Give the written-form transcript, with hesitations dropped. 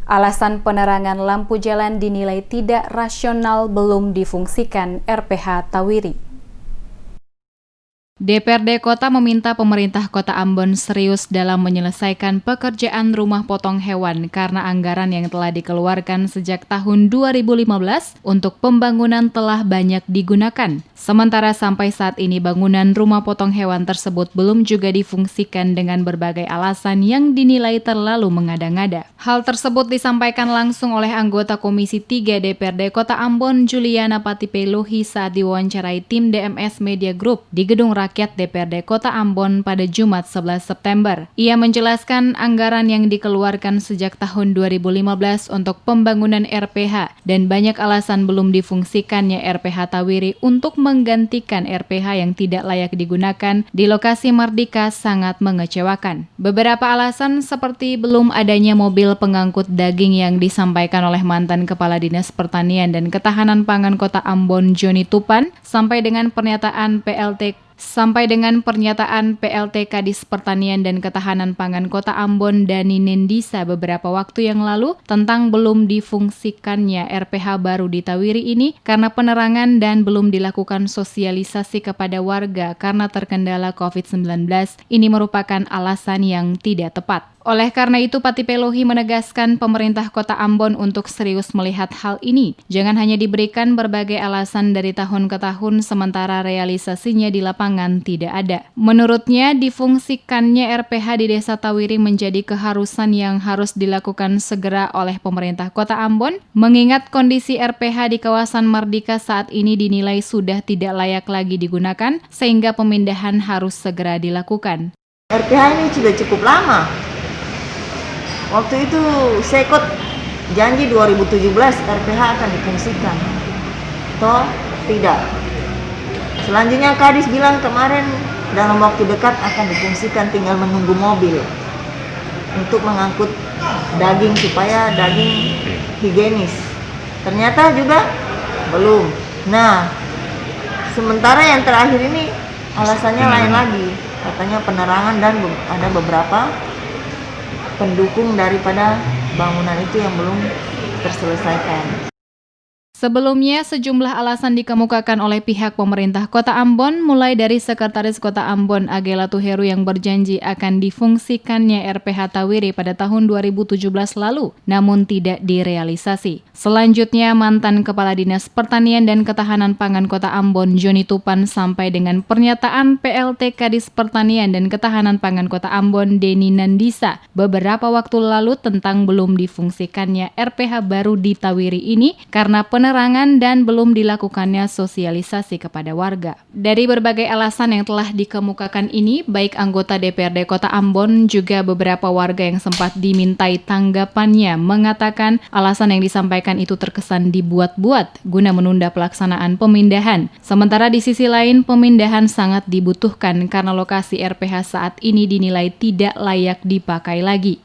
Alasan penerangan lampu jalan dinilai tidak rasional belum difungsikan RPH Tawiri. DPRD Kota meminta pemerintah Kota Ambon serius dalam menyelesaikan pekerjaan rumah potong hewan karena anggaran yang telah dikeluarkan sejak tahun 2015 untuk pembangunan telah banyak digunakan. Sementara sampai saat ini bangunan rumah potong hewan tersebut belum juga difungsikan dengan berbagai alasan yang dinilai terlalu mengada-ngada. Hal tersebut disampaikan langsung oleh anggota Komisi 3 DPRD Kota Ambon Juliana Patipeluhi saat diwawancarai tim DMS Media Group di Gedung Rakyat DPRD Kota Ambon pada Jumat 11 September. Ia menjelaskan anggaran yang dikeluarkan sejak tahun 2015 untuk pembangunan RPH dan banyak alasan belum difungsikannya RPH Tawiri untuk menggantikan RPH yang tidak layak digunakan di lokasi Mardika sangat mengecewakan. Beberapa alasan seperti belum adanya mobil pengangkut daging yang disampaikan oleh mantan Kepala Dinas Pertanian dan Ketahanan Pangan Kota Ambon Joni Tupan sampai dengan pernyataan PLT Kadis Pertanian dan Ketahanan Pangan Kota Ambon Dani Nendisa beberapa waktu yang lalu tentang belum difungsikannya RPH baru di Tawiri ini karena penerangan dan belum dilakukan sosialisasi kepada warga karena terkendala COVID-19. Ini merupakan alasan yang tidak tepat. Oleh karena itu, Patipeluhi menegaskan pemerintah Kota Ambon untuk serius melihat hal ini. Jangan hanya diberikan berbagai alasan dari tahun ke tahun sementara realisasinya di lapangan tidak ada. Menurutnya, difungsikannya RPH di Desa Tawiri menjadi keharusan yang harus dilakukan segera oleh pemerintah Kota Ambon, mengingat kondisi RPH di kawasan Mardika saat ini dinilai sudah tidak layak lagi digunakan, sehingga pemindahan harus segera dilakukan. RPH ini sudah cukup lama. Waktu itu saya ikut janji 2017 RPH akan difungsikan. Toh tidak. Selanjutnya Kadis bilang kemarin dalam waktu dekat akan difungsikan, tinggal menunggu mobil untuk mengangkut daging supaya daging higienis. Ternyata juga belum. Nah, sementara yang terakhir ini alasannya lain lagi. Katanya penerangan dan ada beberapa pendukung daripada bangunan itu yang belum terselesaikan. Sebelumnya, sejumlah alasan dikemukakan oleh pihak pemerintah Kota Ambon, mulai dari Sekretaris Kota Ambon Agela Tuheru yang berjanji akan difungsikannya RPH Tawiri pada tahun 2017 lalu, namun tidak direalisasi. Selanjutnya, mantan Kepala Dinas Pertanian dan Ketahanan Pangan Kota Ambon Joni Tupan sampai dengan pernyataan PLT Kadis Pertanian dan Ketahanan Pangan Kota Ambon Deni Nendisa beberapa waktu lalu tentang belum difungsikannya RPH baru di Tawiri ini karena penerangan dan belum dilakukannya sosialisasi kepada warga. Dari berbagai alasan yang telah dikemukakan ini, baik anggota DPRD Kota Ambon juga beberapa warga yang sempat dimintai tanggapannya mengatakan alasan yang disampaikan itu terkesan dibuat-buat guna menunda pelaksanaan pemindahan. Sementara di sisi lain, pemindahan sangat dibutuhkan karena lokasi RPH saat ini dinilai tidak layak dipakai lagi.